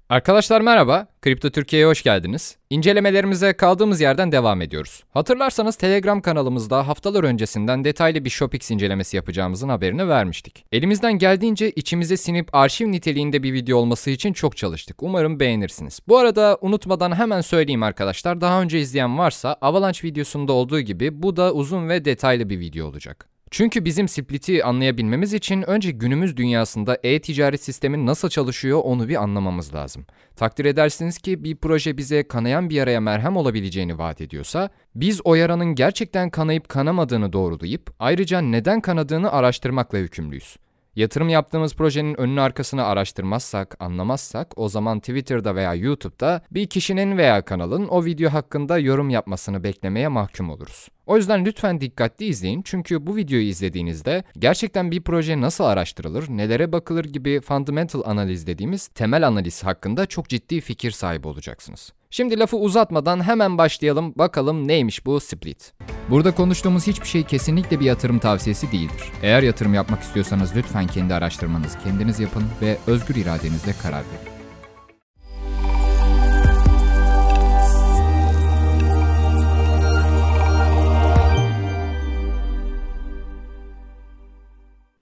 Arkadaşlar merhaba, Kripto Türkiye'ye hoş geldiniz. İncelemelerimize kaldığımız yerden devam ediyoruz. Hatırlarsanız Telegram kanalımızda haftalar öncesinden detaylı bir Shopix incelemesi yapacağımızın haberini vermiştik. Elimizden geldiğince içimize sinip arşiv niteliğinde bir video olması için çok çalıştık. Umarım beğenirsiniz. Bu arada unutmadan hemen söyleyeyim arkadaşlar, daha önce izleyen varsa Avalanche videosunda olduğu gibi bu da uzun ve detaylı bir video olacak. Çünkü bizim Split'i anlayabilmemiz için önce günümüz dünyasında e-ticaret sistemi nasıl çalışıyor onu bir anlamamız lazım. Takdir edersiniz ki bir proje bize kanayan bir yaraya merhem olabileceğini vaat ediyorsa, biz o yaranın gerçekten kanayıp kanamadığını doğrulayıp ayrıca neden kanadığını araştırmakla yükümlüyüz. Yatırım yaptığımız projenin önünü arkasını araştırmazsak, anlamazsak o zaman Twitter'da veya YouTube'da bir kişinin veya kanalın o video hakkında yorum yapmasını beklemeye mahkum oluruz. O yüzden lütfen dikkatli izleyin çünkü bu videoyu izlediğinizde gerçekten bir proje nasıl araştırılır, nelere bakılır gibi fundamental analiz dediğimiz temel analiz hakkında çok ciddi fikir sahibi olacaksınız. Şimdi lafı uzatmadan hemen başlayalım, bakalım neymiş bu Split. Burada konuştuğumuz hiçbir şey kesinlikle bir yatırım tavsiyesi değildir. Eğer yatırım yapmak istiyorsanız lütfen kendi araştırmanızı kendiniz yapın ve özgür iradenizle karar verin.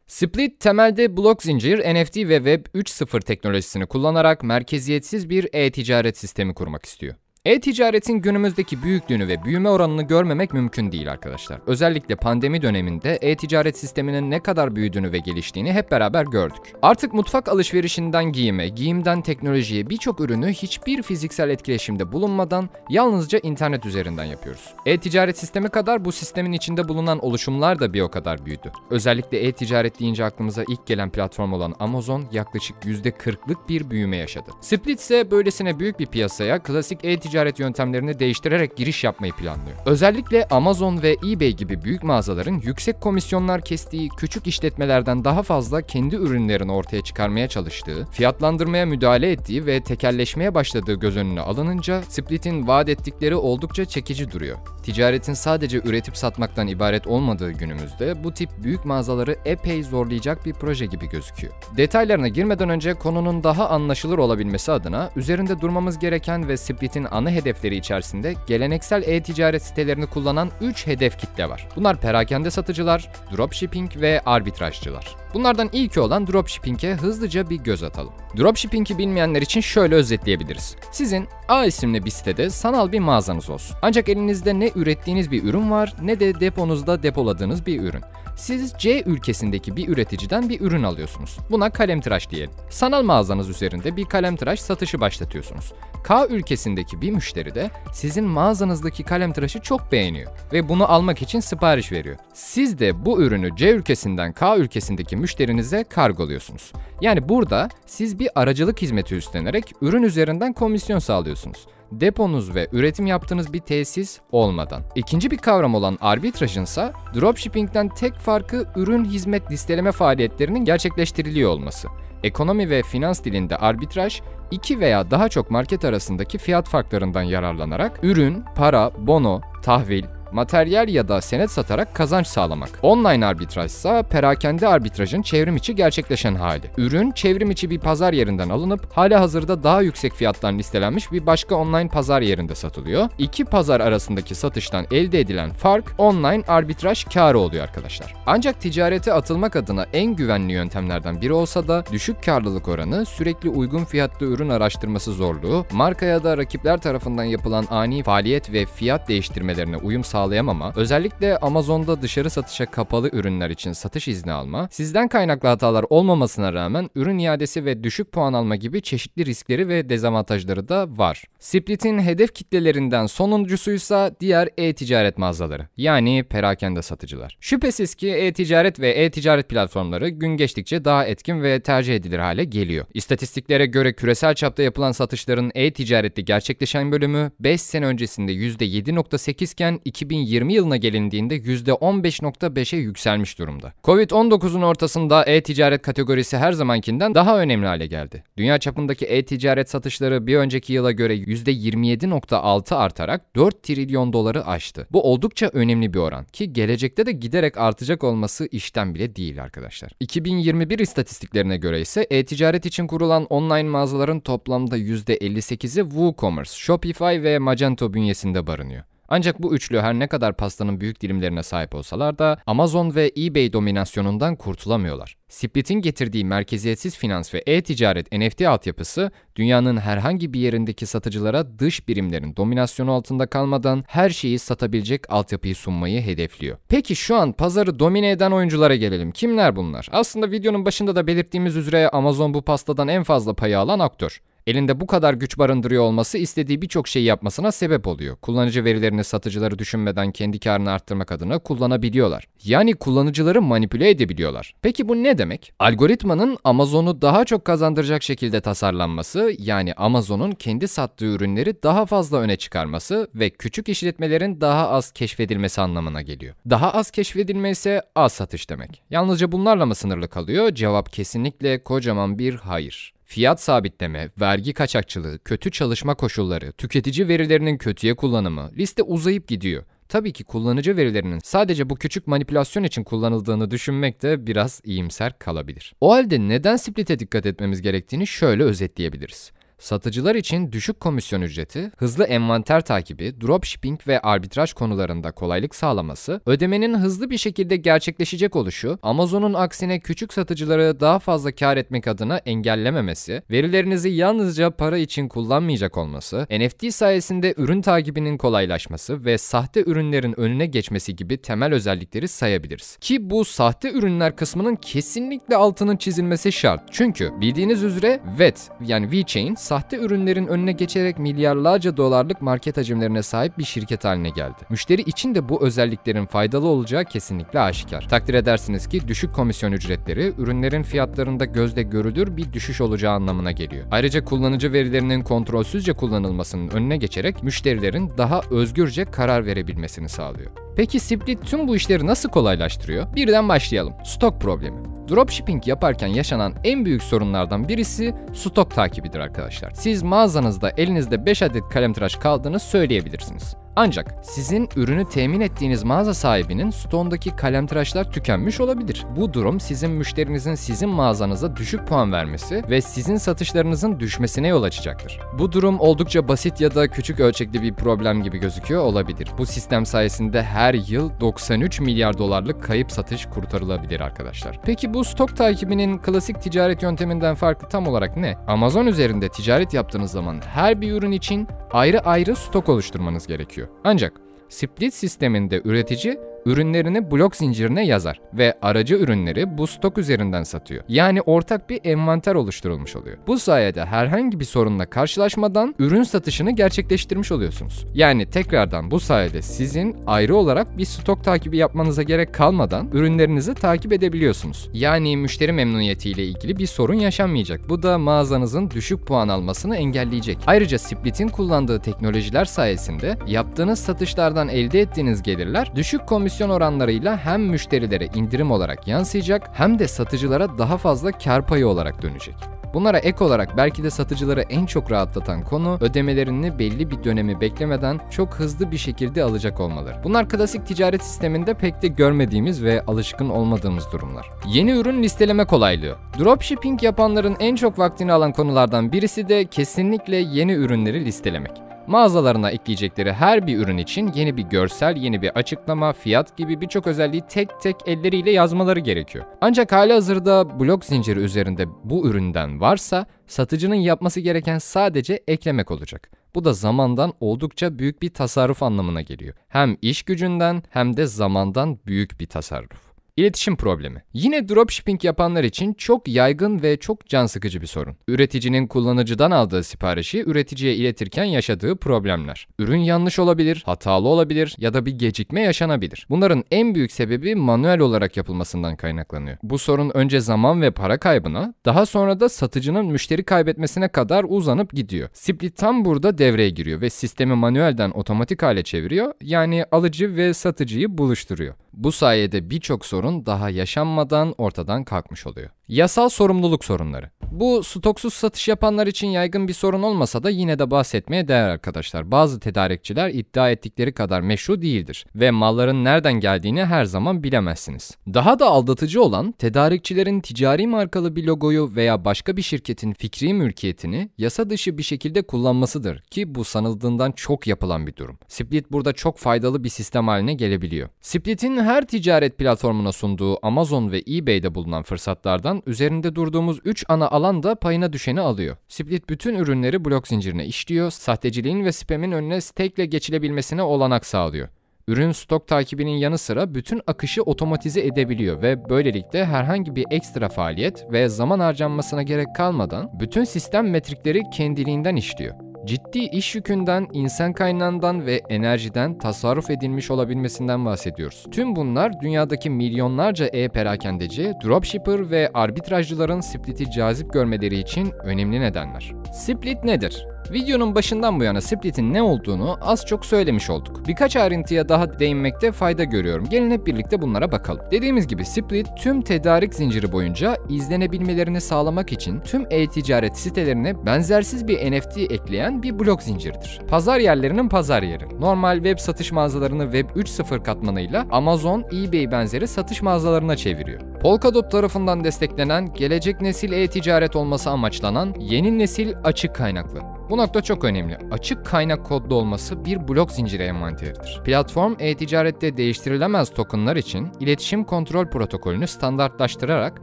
Split, temelde blok zincir, NFT ve Web 3.0 teknolojisini kullanarak merkeziyetsiz bir e-ticaret sistemi kurmak istiyor. E-ticaretin günümüzdeki büyüklüğünü ve büyüme oranını görmemek mümkün değil arkadaşlar. Özellikle pandemi döneminde e-ticaret sisteminin ne kadar büyüdüğünü ve geliştiğini hep beraber gördük. Artık mutfak alışverişinden giyime, giyimden teknolojiye birçok ürünü hiçbir fiziksel etkileşimde bulunmadan yalnızca internet üzerinden yapıyoruz. E-ticaret sistemi kadar bu sistemin içinde bulunan oluşumlar da bir o kadar büyüdü. Özellikle e-ticaret deyince aklımıza ilk gelen platform olan Amazon yaklaşık %40'lık bir büyüme yaşadı. Split ise böylesine büyük bir piyasaya klasik e-ticaret yöntemlerini değiştirerek giriş yapmayı planlıyor. Özellikle Amazon ve eBay gibi büyük mağazaların yüksek komisyonlar kestiği, küçük işletmelerden daha fazla kendi ürünlerini ortaya çıkarmaya çalıştığı, fiyatlandırmaya müdahale ettiği ve tekelleşmeye başladığı göz önüne alınınca Split'in vaat ettikleri oldukça çekici duruyor. Ticaretin sadece üretip satmaktan ibaret olmadığı günümüzde bu tip büyük mağazaları epey zorlayacak bir proje gibi gözüküyor. Detaylarına girmeden önce konunun daha anlaşılır olabilmesi adına üzerinde durmamız gereken ve Split'in ana hedefleri içerisinde geleneksel e-ticaret sitelerini kullanan 3 hedef kitle var. Bunlar perakende satıcılar, dropshipping ve arbitrajcılar. Bunlardan ilki olan dropshipping'e hızlıca bir göz atalım. Dropshipping'i bilmeyenler için şöyle özetleyebiliriz. Sizin A isimli bir sitede sanal bir mağazanız olsun. Ancak elinizde ne ürettiğiniz bir ürün var ne de deponuzda depoladığınız bir ürün. Siz C ülkesindeki bir üreticiden bir ürün alıyorsunuz. Buna kalemtıraş diyelim. Sanal mağazanız üzerinde bir kalemtıraş satışı başlatıyorsunuz. K ülkesindeki bir müşteri de sizin mağazanızdaki kalemtıraşı çok beğeniyor ve bunu almak için sipariş veriyor. Siz de bu ürünü C ülkesinden K ülkesindeki müşterinize kargoluyorsunuz. Yani burada siz bir aracılık hizmeti üstlenerek ürün üzerinden komisyon sağlıyorsunuz. Deponuz ve üretim yaptığınız bir tesis olmadan. İkinci bir kavram olan arbitrajın ise dropshipping'den tek farkı ürün hizmet listeleme faaliyetlerinin gerçekleştiriliyor olması. Ekonomi ve finans dilinde arbitraj, iki veya daha çok market arasındaki fiyat farklarından yararlanarak ürün, para, bono, tahvil, materyal ya da senet satarak kazanç sağlamak. Online arbitraj ise perakende arbitrajın çevrim içi gerçekleşen hali. Ürün çevrim içi bir pazar yerinden alınıp halihazırda daha yüksek fiyattan listelenmiş bir başka online pazar yerinde satılıyor. İki pazar arasındaki satıştan elde edilen fark online arbitraj kârı oluyor arkadaşlar. Ancak ticarete atılmak adına en güvenli yöntemlerden biri olsa da düşük karlılık oranı, sürekli uygun fiyatlı ürün araştırması zorluğu, marka ya da rakipler tarafından yapılan ani faaliyet ve fiyat değiştirmelerine uyum sağlayamama, özellikle Amazon'da dışarı satışa kapalı ürünler için satış izni alma, sizden kaynaklı hatalar olmamasına rağmen ürün iadesi ve düşük puan alma gibi çeşitli riskleri ve dezavantajları da var. Split'in hedef kitlelerinden sonuncusuysa diğer e-ticaret mağazaları, yani perakende satıcılar. Şüphesiz ki e-ticaret ve e-ticaret platformları gün geçtikçe daha etkin ve tercih edilir hale geliyor. İstatistiklere göre küresel çapta yapılan satışların e-ticarette gerçekleşen bölümü 5 sene öncesinde %7.8 iken 2020 yılına gelindiğinde %15.5'e yükselmiş durumda. Covid-19'un ortasında e-ticaret kategorisi her zamankinden daha önemli hale geldi. Dünya çapındaki e-ticaret satışları bir önceki yıla göre %27.6 artarak 4 trilyon doları aştı. Bu oldukça önemli bir oran ki gelecekte de giderek artacak olması işten bile değil arkadaşlar. 2021 istatistiklerine göre ise e-ticaret için kurulan online mağazaların toplamda %58'i WooCommerce, Shopify ve Magento bünyesinde barınıyor. Ancak bu üçlü her ne kadar pastanın büyük dilimlerine sahip olsalar da Amazon ve eBay dominasyonundan kurtulamıyorlar. Split'in getirdiği merkeziyetsiz finans ve e-ticaret NFT altyapısı, dünyanın herhangi bir yerindeki satıcılara dış birimlerin dominasyonu altında kalmadan her şeyi satabilecek altyapıyı sunmayı hedefliyor. Peki şu an pazarı domine eden oyunculara gelelim. Kimler bunlar? Aslında videonun başında da belirttiğimiz üzere Amazon bu pastadan en fazla payı alan aktör. Elinde bu kadar güç barındırıyor olması istediği birçok şeyi yapmasına sebep oluyor. Kullanıcı verilerini satıcıları düşünmeden kendi karını arttırmak adına kullanabiliyorlar. Yani kullanıcıları manipüle edebiliyorlar. Peki bu ne demek? Algoritmanın Amazon'u daha çok kazandıracak şekilde tasarlanması, yani Amazon'un kendi sattığı ürünleri daha fazla öne çıkarması ve küçük işletmelerin daha az keşfedilmesi anlamına geliyor. Daha az keşfedilme ise az satış demek. Yalnızca bunlarla mı sınırlı kalıyor? Cevap kesinlikle kocaman bir hayır. Fiyat sabitleme, vergi kaçakçılığı, kötü çalışma koşulları, tüketici verilerinin kötüye kullanımı, liste uzayıp gidiyor. Tabii ki kullanıcı verilerinin sadece bu küçük manipülasyon için kullanıldığını düşünmek de biraz iyimser kalabilir. O halde neden Split'e dikkat etmemiz gerektiğini şöyle özetleyebiliriz. Satıcılar için düşük komisyon ücreti, hızlı envanter takibi, dropshipping ve arbitraj konularında kolaylık sağlaması, ödemenin hızlı bir şekilde gerçekleşecek oluşu, Amazon'un aksine küçük satıcıları daha fazla kar etmek adına engellememesi, verilerinizi yalnızca para için kullanmayacak olması, NFT sayesinde ürün takibinin kolaylaşması ve sahte ürünlerin önüne geçmesi gibi temel özellikleri sayabiliriz. Ki bu sahte ürünler kısmının kesinlikle altının çizilmesi şart. Çünkü bildiğiniz üzere VET yani VeChain sahte ürünlerin önüne geçerek milyarlarca dolarlık market hacimlerine sahip bir şirket haline geldi. Müşteri için de bu özelliklerin faydalı olacağı kesinlikle aşikar. Takdir edersiniz ki düşük komisyon ücretleri ürünlerin fiyatlarında gözle görülür bir düşüş olacağı anlamına geliyor. Ayrıca kullanıcı verilerinin kontrolsüzce kullanılmasının önüne geçerek müşterilerin daha özgürce karar verebilmesini sağlıyor. Peki Split tüm bu işleri nasıl kolaylaştırıyor? Birden başlayalım. Stok problemi. Dropshipping yaparken yaşanan en büyük sorunlardan birisi stok takibidir arkadaşlar. Siz mağazanızda elinizde 5 adet kalemtıraş kaldığını söyleyebilirsiniz. Ancak sizin ürünü temin ettiğiniz mağaza sahibinin stoğundaki kalemtıraşlar tükenmiş olabilir. Bu durum sizin müşterinizin sizin mağazanıza düşük puan vermesi ve sizin satışlarınızın düşmesine yol açacaktır. Bu durum oldukça basit ya da küçük ölçekli bir problem gibi gözüküyor olabilir. Bu sistem sayesinde her yıl 93 milyar dolarlık kayıp satış kurtarılabilir arkadaşlar. Peki bu stok takibinin klasik ticaret yönteminden farklı tam olarak ne? Amazon üzerinde ticaret yaptığınız zaman her bir ürün için ayrı ayrı stok oluşturmanız gerekiyor. Ancak Split sisteminde üretici ürünlerini blok zincirine yazar ve aracı ürünleri bu stok üzerinden satıyor. Yani ortak bir envanter oluşturulmuş oluyor. Bu sayede herhangi bir sorunla karşılaşmadan ürün satışını gerçekleştirmiş oluyorsunuz. Yani tekrardan bu sayede sizin ayrı olarak bir stok takibi yapmanıza gerek kalmadan ürünlerinizi takip edebiliyorsunuz. Yani müşteri memnuniyetiyle ilgili bir sorun yaşanmayacak. Bu da mağazanızın düşük puan almasını engelleyecek. Ayrıca Split'in kullandığı teknolojiler sayesinde yaptığınız satışlardan elde ettiğiniz gelirler düşük komisyon oranlarıyla hem müşterilere indirim olarak yansıyacak hem de satıcılara daha fazla kar payı olarak dönecek. Bunlara ek olarak belki de satıcıları en çok rahatlatan konu ödemelerini belli bir dönemi beklemeden çok hızlı bir şekilde alacak olmaları. Bunlar klasik ticaret sisteminde pek de görmediğimiz ve alışkın olmadığımız durumlar. Yeni ürün listeleme kolaylığı. Dropshipping yapanların en çok vaktini alan konulardan birisi de kesinlikle yeni ürünleri listelemek. Mağazalarına ekleyecekleri her bir ürün için yeni bir görsel, yeni bir açıklama, fiyat gibi birçok özelliği tek tek elleriyle yazmaları gerekiyor. Ancak halihazırda blok zinciri üzerinde bu üründen varsa satıcının yapması gereken sadece eklemek olacak. Bu da zamandan oldukça büyük bir tasarruf anlamına geliyor. Hem iş gücünden hem de zamandan büyük bir tasarruf. İletişim problemi. Yine dropshipping yapanlar için çok yaygın ve çok can sıkıcı bir sorun. Üreticinin kullanıcıdan aldığı siparişi üreticiye iletirken yaşadığı problemler. Ürün yanlış olabilir, hatalı olabilir ya da bir gecikme yaşanabilir. Bunların en büyük sebebi manuel olarak yapılmasından kaynaklanıyor. Bu sorun önce zaman ve para kaybına, daha sonra da satıcının müşteri kaybetmesine kadar uzanıp gidiyor. Split tam burada devreye giriyor ve sistemi manuelden otomatik hale çeviriyor, yani alıcı ve satıcıyı buluşturuyor. Bu sayede birçok sorun daha yaşanmadan ortadan kalkmış oluyor. Yasal sorumluluk sorunları. Bu stoksuz satış yapanlar için yaygın bir sorun olmasa da yine de bahsetmeye değer arkadaşlar. Bazı tedarikçiler iddia ettikleri kadar meşru değildir ve malların nereden geldiğini her zaman bilemezsiniz. Daha da aldatıcı olan tedarikçilerin ticari markalı bir logoyu veya başka bir şirketin fikri mülkiyetini yasa dışı bir şekilde kullanmasıdır ki bu sanıldığından çok yapılan bir durum. Split burada çok faydalı bir sistem haline gelebiliyor. Split'in her ticaret platformuna sunduğu Amazon ve eBay'de bulunan fırsatlardan üzerinde durduğumuz 3 ana alan da payına düşeni alıyor. Split bütün ürünleri blok zincirine işliyor, sahteciliğin ve spamin önüne stake'le geçilebilmesine olanak sağlıyor. Ürün stok takibinin yanı sıra bütün akışı otomatize edebiliyor ve böylelikle herhangi bir ekstra faaliyet ve zaman harcanmasına gerek kalmadan bütün sistem metrikleri kendiliğinden işliyor. Ciddi iş yükünden, insan kaynağından ve enerjiden tasarruf edilmiş olabilmesinden bahsediyoruz. Tüm bunlar dünyadaki milyonlarca e-perakendeci, dropshipper ve arbitrajcıların Split'i cazip görmeleri için önemli nedenler. Split nedir? Videonun başından bu yana Split'in ne olduğunu az çok söylemiş olduk. Birkaç ayrıntıya daha değinmekte fayda görüyorum. Gelin hep birlikte bunlara bakalım. Dediğimiz gibi Split tüm tedarik zinciri boyunca izlenebilmelerini sağlamak için tüm e-ticaret sitelerine benzersiz bir NFT ekleyen bir blok zinciridir. Pazar yerlerinin pazar yeri. Normal web satış mağazalarını Web 3.0 katmanıyla Amazon, eBay benzeri satış mağazalarına çeviriyor. Polkadot tarafından desteklenen, gelecek nesil e-ticaret olması amaçlanan yeni nesil açık kaynaklı. Bu nokta çok önemli. Açık kaynak kodlu olması bir blok zinciri envanteridir. Platform, e-ticarette değiştirilemez tokenlar için iletişim kontrol protokolünü standartlaştırarak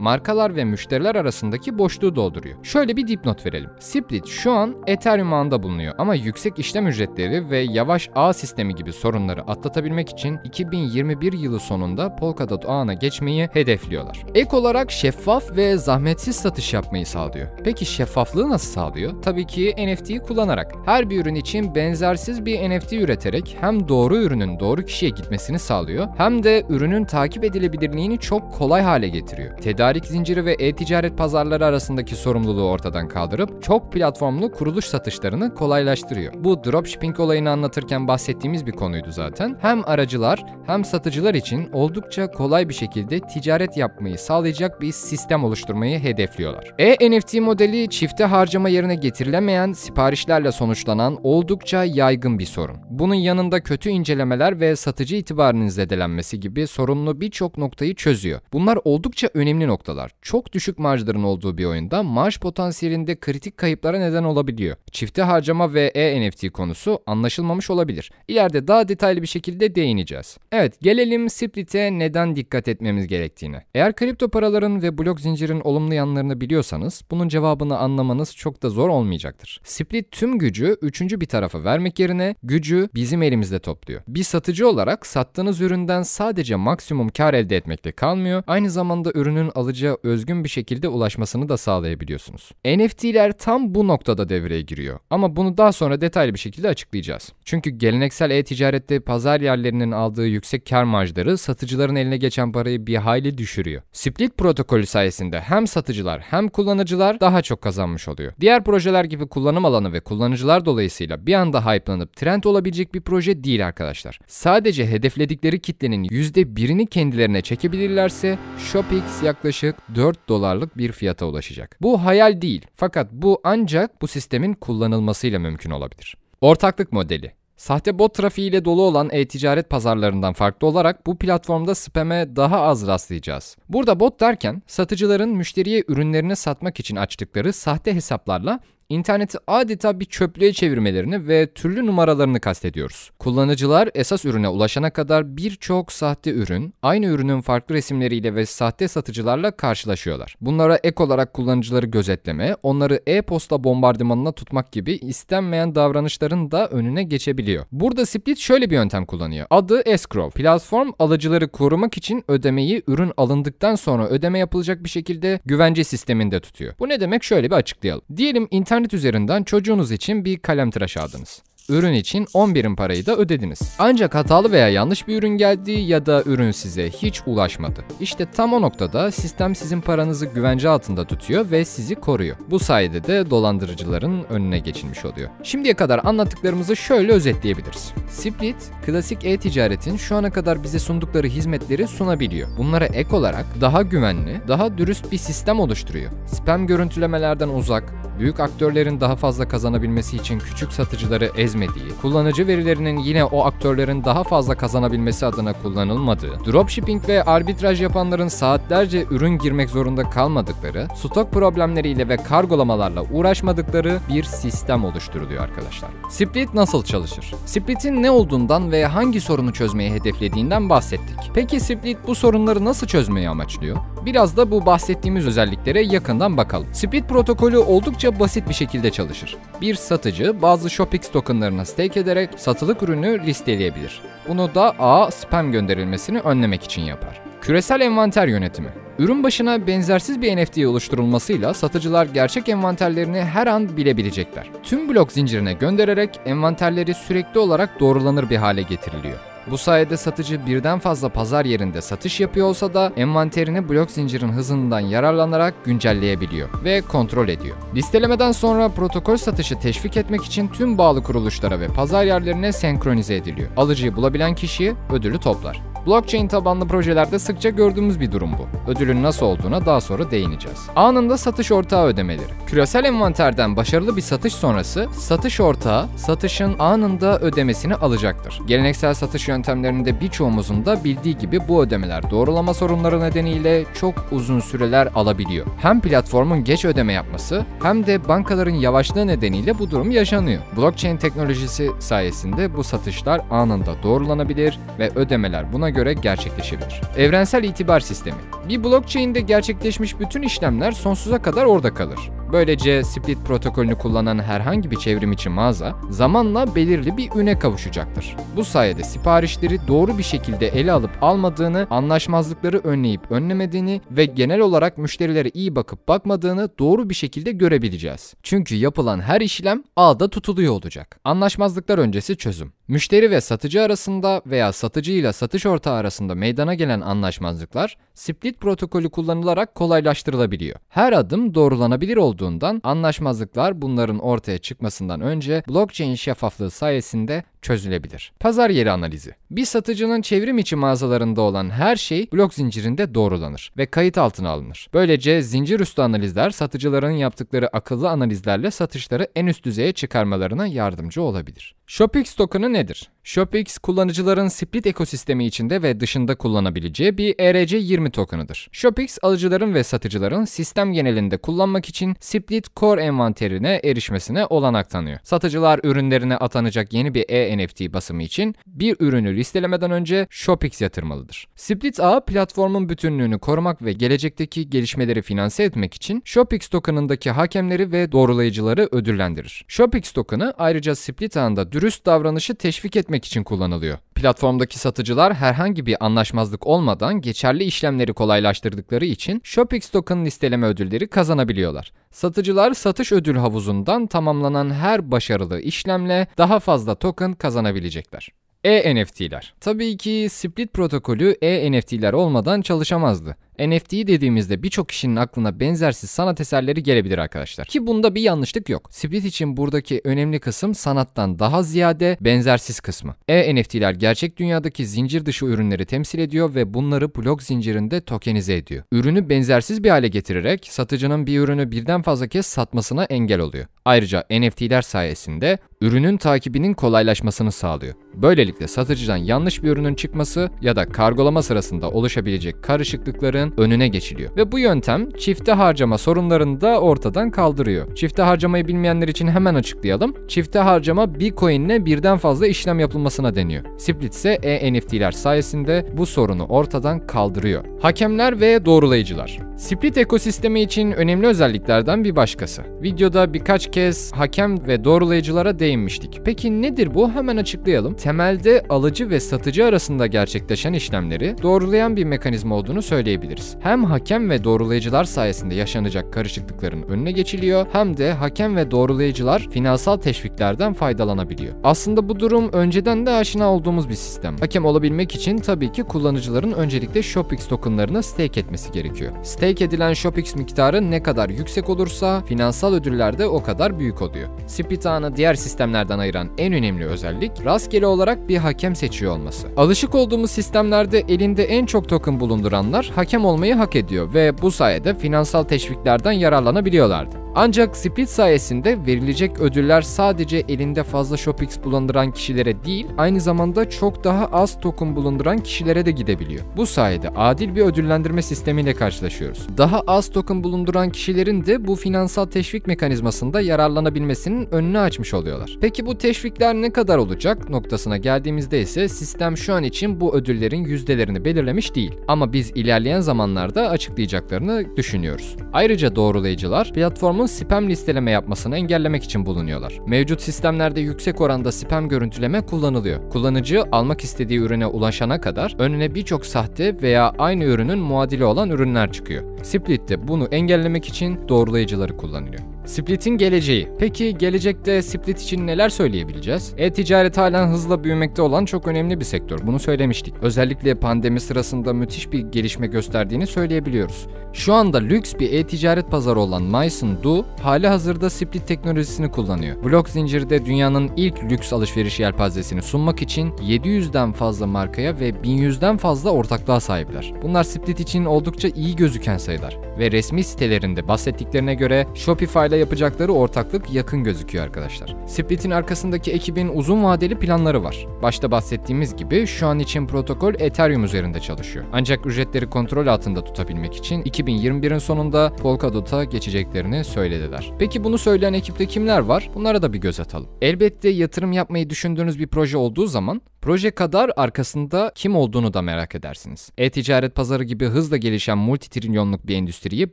markalar ve müşteriler arasındaki boşluğu dolduruyor. Şöyle bir dipnot verelim. Split şu an Ethereum ağında bulunuyor ama yüksek işlem ücretleri ve yavaş ağ sistemi gibi sorunları atlatabilmek için 2021 yılı sonunda Polkadot ağına geçmeyi hedefliyorlar. Ek olarak şeffaf ve zahmetsiz satış yapmayı sağlıyor. Peki şeffaflığı nasıl sağlıyor? Tabii ki NFT'yi kullanarak. Her bir ürün için benzersiz bir NFT üreterek hem doğru ürünün doğru kişiye gitmesini sağlıyor hem de ürünün takip edilebilirliğini çok kolay hale getiriyor. Tedarik zinciri ve e-ticaret pazarları arasındaki sorumluluğu ortadan kaldırıp çok platformlu kuruluş satışlarını kolaylaştırıyor. Bu dropshipping olayını anlatırken bahsettiğimiz bir konuydu zaten. Hem aracılar hem satıcılar için oldukça kolay bir şekilde ticaret yapmayı sağlayacak bir sistem oluşturmayı hedefliyorlar. NFT modeli çifte harcama yerine getirilemeyen siparişlerle sonuçlanan oldukça yaygın bir sorun. Bunun yanında kötü incelemeler ve satıcı itibarının zedelenmesi gibi sorunlu birçok noktayı çözüyor. Bunlar oldukça önemli noktalar. Çok düşük marjların olduğu bir oyunda marj potansiyelinde kritik kayıplara neden olabiliyor. Çifte harcama ve NFT konusu anlaşılmamış olabilir. İleride daha detaylı bir şekilde değineceğiz. Evet, gelelim Split'e neden dikkat etmemiz gerektiğine. Eğer kripto paraların ve blok zincirin olumlu yanlarını biliyorsanız bunun cevabını anlamanız çok da zor olmayacaktır. Split tüm gücü üçüncü bir tarafa vermek yerine gücü bizim elimizde topluyor. Bir satıcı olarak sattığınız üründen sadece maksimum kar elde etmekle kalmıyor, aynı zamanda ürünün alıcıya özgün bir şekilde ulaşmasını da sağlayabiliyorsunuz. NFT'ler tam bu noktada devreye giriyor ama bunu daha sonra detaylı bir şekilde açıklayacağız. Çünkü geleneksel e-ticarette pazar yerlerinin aldığı yüksek kar marjları satıcıların eline geçen parayı bir hayli düşürüyor. Split protokolü sayesinde hem satıcılar hem kullanıcılar daha çok kazanmış oluyor. Diğer projeler gibi kullanım alanı ve kullanıcılar dolayısıyla bir anda hype'lanıp trend olabilecek bir proje değil arkadaşlar. Sadece hedefledikleri kitlenin %1'ini kendilerine çekebilirlerse ShopX yaklaşık $4 bir fiyata ulaşacak. Bu hayal değil, fakat bu ancak bu sistemin kullanılmasıyla mümkün olabilir. Ortaklık modeli. Sahte bot trafiğiyle dolu olan e-ticaret pazarlarından farklı olarak bu platformda spam'e daha az rastlayacağız. Burada bot derken satıcıların müşteriye ürünlerini satmak için açtıkları sahte hesaplarla interneti adeta bir çöplüğe çevirmelerini ve türlü numaralarını kastediyoruz. Kullanıcılar esas ürüne ulaşana kadar birçok sahte ürün, aynı ürünün farklı resimleriyle ve sahte satıcılarla karşılaşıyorlar. Bunlara ek olarak kullanıcıları gözetleme, onları e-posta bombardımanına tutmak gibi istenmeyen davranışların da önüne geçebiliyor. Burada Split şöyle bir yöntem kullanıyor. Adı escrow. Platform alıcıları korumak için ödemeyi ürün alındıktan sonra ödeme yapılacak bir şekilde güvence sisteminde tutuyor. Bu ne demek? Şöyle bir açıklayalım. Diyelim internet üzerinden çocuğunuz için bir kalemtıraş aldınız. Ürün için 10 birim parayı da ödediniz. Ancak hatalı veya yanlış bir ürün geldi ya da ürün size hiç ulaşmadı. İşte tam o noktada sistem sizin paranızı güvence altında tutuyor ve sizi koruyor. Bu sayede de dolandırıcıların önüne geçilmiş oluyor. Şimdiye kadar anlattıklarımızı şöyle özetleyebiliriz. Split, klasik e-ticaretin şu ana kadar bize sundukları hizmetleri sunabiliyor. Bunlara ek olarak daha güvenli, daha dürüst bir sistem oluşturuyor. Spam görüntülemelerden uzak, büyük aktörlerin daha fazla kazanabilmesi için küçük satıcıları ezmediği, kullanıcı verilerinin yine o aktörlerin daha fazla kazanabilmesi adına kullanılmadığı, dropshipping ve arbitraj yapanların saatlerce ürün girmek zorunda kalmadıkları, stok problemleriyle ve kargolamalarla uğraşmadıkları bir sistem oluşturuluyor arkadaşlar. Split nasıl çalışır? Split'in ne olduğundan ve hangi sorunu çözmeyi hedeflediğinden bahsettik. Peki Split bu sorunları nasıl çözmeyi amaçlıyor? Biraz da bu bahsettiğimiz özelliklere yakından bakalım. Split protokolü oldukça basit bir şekilde çalışır. Bir satıcı bazı Shopix tokenlarına stake ederek satılık ürünü listeleyebilir. Bunu da spam gönderilmesini önlemek için yapar. Küresel envanter yönetimi. Ürün başına benzersiz bir NFT oluşturulmasıyla satıcılar gerçek envanterlerini her an bilebilecekler. Tüm blok zincirine göndererek envanterleri sürekli olarak doğrulanır bir hale getiriliyor. Bu sayede satıcı birden fazla pazar yerinde satış yapıyor olsa da envanterini blok zincirin hızından yararlanarak güncelleyebiliyor ve kontrol ediyor. Listelemeden sonra protokol satışı teşvik etmek için tüm bağlı kuruluşlara ve pazar yerlerine senkronize ediliyor. Alıcıyı bulabilen kişi ödülü toplar. Blockchain tabanlı projelerde sıkça gördüğümüz bir durum bu. Ödülün nasıl olduğuna daha sonra değineceğiz. Anında satış ortağı ödemeleri. Küresel envanterden başarılı bir satış sonrası satış ortağı satışın anında ödemesini alacaktır. Geleneksel satış yöntemlerinde birçoğumuzun da bildiği gibi bu ödemeler doğrulama sorunları nedeniyle çok uzun süreler alabiliyor. Hem platformun geç ödeme yapması hem de bankaların yavaşlığı nedeniyle bu durum yaşanıyor. Blockchain teknolojisi sayesinde bu satışlar anında doğrulanabilir ve ödemeler buna göre gerçekleşebilir. Evrensel itibar sistemi. Bir blockchain'de gerçekleşmiş bütün işlemler sonsuza kadar orada kalır. Böylece Split protokolünü kullanan herhangi bir çevrimiçi mağaza zamanla belirli bir üne kavuşacaktır. Bu sayede siparişleri doğru bir şekilde ele alıp almadığını, anlaşmazlıkları önleyip önlemediğini ve genel olarak müşterilere iyi bakıp bakmadığını doğru bir şekilde görebileceğiz. Çünkü yapılan her işlem ağda tutuluyor olacak. Anlaşmazlıklar öncesi çözüm. Müşteri ve satıcı arasında veya satıcı ile satış ortağı arasında meydana gelen anlaşmazlıklar Split protokolü kullanılarak kolaylaştırılabiliyor. Her adım doğrulanabilir olduğundan anlaşmazlıklar bunların ortaya çıkmasından önce blockchain şeffaflığı sayesinde çözülebilir. Pazar yeri analizi. Bir satıcının çevrim içi mağazalarında olan her şey blok zincirinde doğrulanır ve kayıt altına alınır. Böylece zincir üstü analizler satıcıların yaptıkları akıllı analizlerle satışları en üst düzeye çıkarmalarına yardımcı olabilir. Shopix token'ı nedir? Shopix, kullanıcıların Split ekosistemi içinde ve dışında kullanabileceği bir ERC20 token'ıdır. Shopix, alıcıların ve satıcıların sistem genelinde kullanmak için Split Core envanterine erişmesine olanak tanıyor. Satıcılar ürünlerine atanacak yeni bir NFT basımı için bir ürünü listelemeden önce Shopix yatırmalıdır. Split Ağı, platformun bütünlüğünü korumak ve gelecekteki gelişmeleri finanse etmek için Shopix token'ındaki hakemleri ve doğrulayıcıları ödüllendirir. Shopix token'ı ayrıca Split Ağı'nda dürüst davranışı teşvik etmek için kullanılıyor. Platformdaki satıcılar herhangi bir anlaşmazlık olmadan geçerli işlemleri kolaylaştırdıkları için Shopix token listeleme ödülleri kazanabiliyorlar. Satıcılar satış ödül havuzundan tamamlanan her başarılı işlemle daha fazla token kazanabilecekler. E-NFT'ler. Tabii ki Split protokolü E-NFT'ler olmadan çalışamazdı. NFT dediğimizde birçok kişinin aklına benzersiz sanat eserleri gelebilir arkadaşlar. Ki bunda bir yanlışlık yok. Split için buradaki önemli kısım sanattan daha ziyade benzersiz kısmı. E-NFT'ler gerçek dünyadaki zincir dışı ürünleri temsil ediyor ve bunları blok zincirinde tokenize ediyor. Ürünü benzersiz bir hale getirerek satıcının bir ürünü birden fazla kez satmasına engel oluyor. Ayrıca NFT'ler sayesinde ürünün takibinin kolaylaşmasını sağlıyor. Böylelikle satıcıdan yanlış bir ürünün çıkması ya da kargolama sırasında oluşabilecek karışıklıkların önüne geçiliyor. Ve bu yöntem çifte harcama sorunlarını da ortadan kaldırıyor. Çifte harcamayı bilmeyenler için hemen açıklayalım. Çifte harcama bir coin'le birden fazla işlem yapılmasına deniyor. Split ise NFT'ler sayesinde bu sorunu ortadan kaldırıyor. Hakemler ve doğrulayıcılar. Split ekosistemi için önemli özelliklerden bir başkası. Videoda birkaç kez hakem ve doğrulayıcılara değinmiştik. Peki nedir bu? Hemen açıklayalım. Temelde alıcı ve satıcı arasında gerçekleşen işlemleri doğrulayan bir mekanizma olduğunu söyleyebiliriz. Hem hakem ve doğrulayıcılar sayesinde yaşanacak karışıklıkların önüne geçiliyor, hem de hakem ve doğrulayıcılar finansal teşviklerden faydalanabiliyor. Aslında bu durum önceden de aşina olduğumuz bir sistem. Hakem olabilmek için tabii ki kullanıcıların öncelikle ShopX tokenlarını stake etmesi gerekiyor. Stake edilen ShopX miktarı ne kadar yüksek olursa finansal ödüller de o kadar büyük oluyor. Split ağını diğer sistemlerden ayıran en önemli özellik rastgele olarak bir hakem seçiyor olması. Alışık olduğumuz sistemlerde elinde en çok token bulunduranlar hakem olmayı hak ediyor ve bu sayede finansal teşviklerden yararlanabiliyorlardı. Ancak Split sayesinde verilecek ödüller sadece elinde fazla ShopX bulunduran kişilere değil, aynı zamanda çok daha az token bulunduran kişilere de gidebiliyor. Bu sayede adil bir ödüllendirme sistemiyle karşılaşıyoruz. Daha az token bulunduran kişilerin de bu finansal teşvik mekanizmasında yararlanabilmesinin önünü açmış oluyorlar. Peki bu teşvikler ne kadar olacak noktasına geldiğimizde ise sistem şu an için bu ödüllerin yüzdelerini belirlemiş değil. Ama biz ilerleyen zamanlarda açıklayacaklarını düşünüyoruz. Ayrıca doğrulayıcılar platformun spam listeleme yapmasını engellemek için bulunuyorlar. Mevcut sistemlerde yüksek oranda spam görüntüleme kullanılıyor. Kullanıcı almak istediği ürüne ulaşana kadar önüne birçok sahte veya aynı ürünün muadili olan ürünler çıkıyor. Split de bunu engellemek için doğrulayıcıları kullanıyor. Split'in geleceği. Peki gelecekte Split için neler söyleyebileceğiz? E-ticaret halen hızla büyümekte olan çok önemli bir sektör. Bunu söylemiştik. Özellikle pandemi sırasında müthiş bir gelişme gösterdiğini söyleyebiliyoruz. Şu anda lüks bir e-ticaret pazarı olan Myson.do hali hazırda Split teknolojisini kullanıyor. Blok zincirde dünyanın ilk lüks alışveriş yelpazesini sunmak için 700'den fazla markaya ve 1100'den fazla ortaklığa sahipler. Bunlar Split için oldukça iyi gözüken sayılar ve resmi sitelerinde bahsettiklerine göre Shopify ile yapacakları ortaklık yakın gözüküyor arkadaşlar. Split'in arkasındaki ekibin uzun vadeli planları var. Başta bahsettiğimiz gibi şu an için protokol Ethereum üzerinde çalışıyor. Ancak ücretleri kontrol altında tutabilmek için 2021'in sonunda Polkadot'a geçeceklerini söylediler. Peki bunu söyleyen ekipte kimler var? Bunlara da bir göz atalım. Elbette yatırım yapmayı düşündüğünüz bir proje olduğu zaman proje kadar arkasında kim olduğunu da merak edersiniz. E-ticaret pazarı gibi hızla gelişen multitrilyonluk bir endüstriyi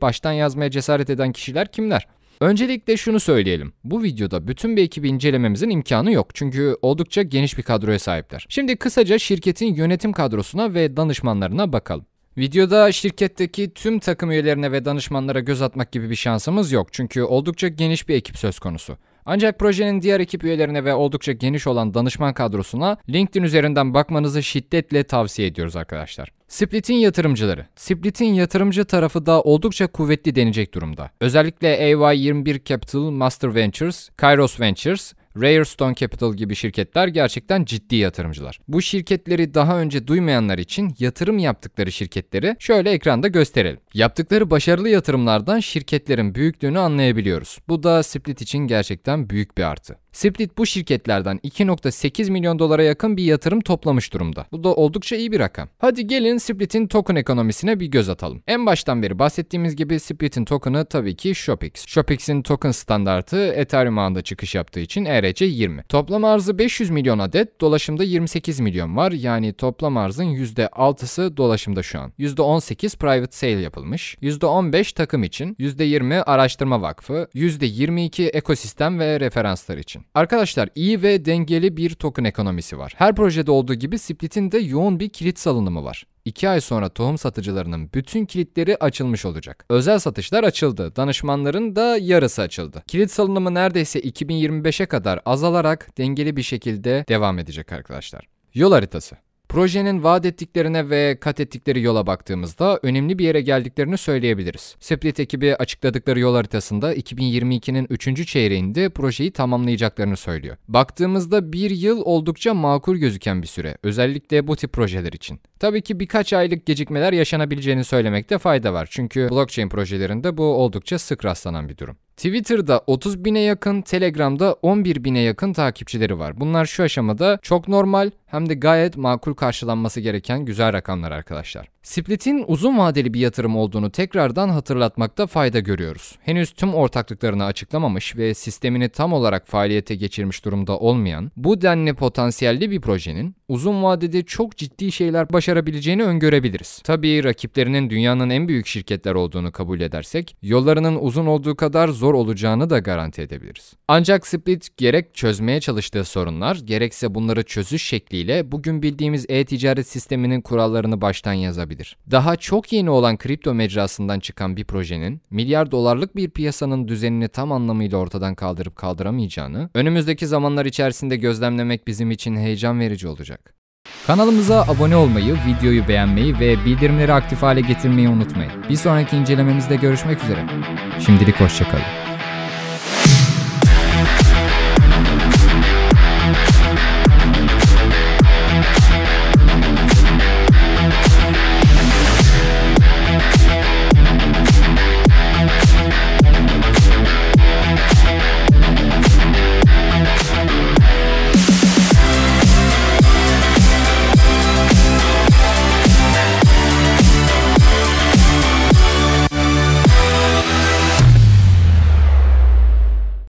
baştan yazmaya cesaret eden kişiler kimler? Öncelikle şunu söyleyelim. Bu videoda bütün bir ekibi incelememizin imkanı yok. Çünkü oldukça geniş bir kadroya sahipler. Şimdi kısaca şirketin yönetim kadrosuna ve danışmanlarına bakalım. Videoda şirketteki tüm takım üyelerine ve danışmanlara göz atmak gibi bir şansımız yok. Çünkü oldukça geniş bir ekip söz konusu. Ancak projenin diğer ekip üyelerine ve oldukça geniş olan danışman kadrosuna LinkedIn üzerinden bakmanızı şiddetle tavsiye ediyoruz arkadaşlar. Split'in yatırımcıları. Split'in yatırımcı tarafı da oldukça kuvvetli denecek durumda. Özellikle AY21 Capital, Master Ventures, Kairos Ventures, Rarestone Capital gibi şirketler gerçekten ciddi yatırımcılar. Bu şirketleri daha önce duymayanlar için yatırım yaptıkları şirketleri şöyle ekranda gösterelim. Yaptıkları başarılı yatırımlardan şirketlerin büyüklüğünü anlayabiliyoruz. Bu da Split için gerçekten büyük bir artı. Split bu şirketlerden 2.8 milyon dolara yakın bir yatırım toplamış durumda. Bu da oldukça iyi bir rakam. Hadi gelin Split'in token ekonomisine bir göz atalım. En baştan beri bahsettiğimiz gibi Split'in token'ı tabii ki ShopX. ShopX'in token standartı Ethereum ağında çıkış yaptığı için ERC20. Toplam arzı 500 milyon adet, dolaşımda 28 milyon var. Yani toplam arzın %6'sı dolaşımda şu an. %18 private sale yapılmış, %15 takım için, %20 araştırma vakfı, %22 ekosistem ve referanslar için. Arkadaşlar iyi ve dengeli bir token ekonomisi var. Her projede olduğu gibi Split'in de yoğun bir kilit salınımı var. 2 ay sonra tohum satıcılarının bütün kilitleri açılmış olacak. Özel satışlar açıldı. Danışmanların da yarısı açıldı. Kilit salınımı neredeyse 2025'e kadar azalarak dengeli bir şekilde devam edecek arkadaşlar. Yol haritası. Projenin vaat ettiklerine ve kat ettikleri yola baktığımızda önemli bir yere geldiklerini söyleyebiliriz. Split ekibi açıkladıkları yol haritasında 2022'nin 3. çeyreğinde projeyi tamamlayacaklarını söylüyor. Baktığımızda bir yıl oldukça makul gözüken bir süre, özellikle bu tip projeler için. Tabii ki birkaç aylık gecikmeler yaşanabileceğini söylemekte fayda var. Çünkü blockchain projelerinde bu oldukça sık rastlanan bir durum. Twitter'da 30 bine yakın, Telegram'da 11 bine yakın takipçileri var. Bunlar şu aşamada çok normal hem de gayet makul karşılanması gereken güzel rakamlar arkadaşlar. Split'in uzun vadeli bir yatırım olduğunu tekrardan hatırlatmakta fayda görüyoruz. Henüz tüm ortaklıklarını açıklamamış ve sistemini tam olarak faaliyete geçirmiş durumda olmayan bu denli potansiyelli bir projenin uzun vadede çok ciddi şeyler başarabileceğini öngörebiliriz. Tabii rakiplerinin dünyanın en büyük şirketler olduğunu kabul edersek, yollarının uzun olduğu kadar zor olacağını da garanti edebiliriz. Ancak Split gerek çözmeye çalıştığı sorunlar, gerekse bunları çözüş şekliyle bugün bildiğimiz e-ticaret sisteminin kurallarını baştan yazabilir. Daha çok yeni olan kripto mecrasından çıkan bir projenin milyar dolarlık bir piyasanın düzenini tam anlamıyla ortadan kaldırıp kaldıramayacağını önümüzdeki zamanlar içerisinde gözlemlemek bizim için heyecan verici olacak. Kanalımıza abone olmayı, videoyu beğenmeyi ve bildirimleri aktif hale getirmeyi unutmayın. Bir sonraki incelememizde görüşmek üzere. Şimdilik hoşça kalın.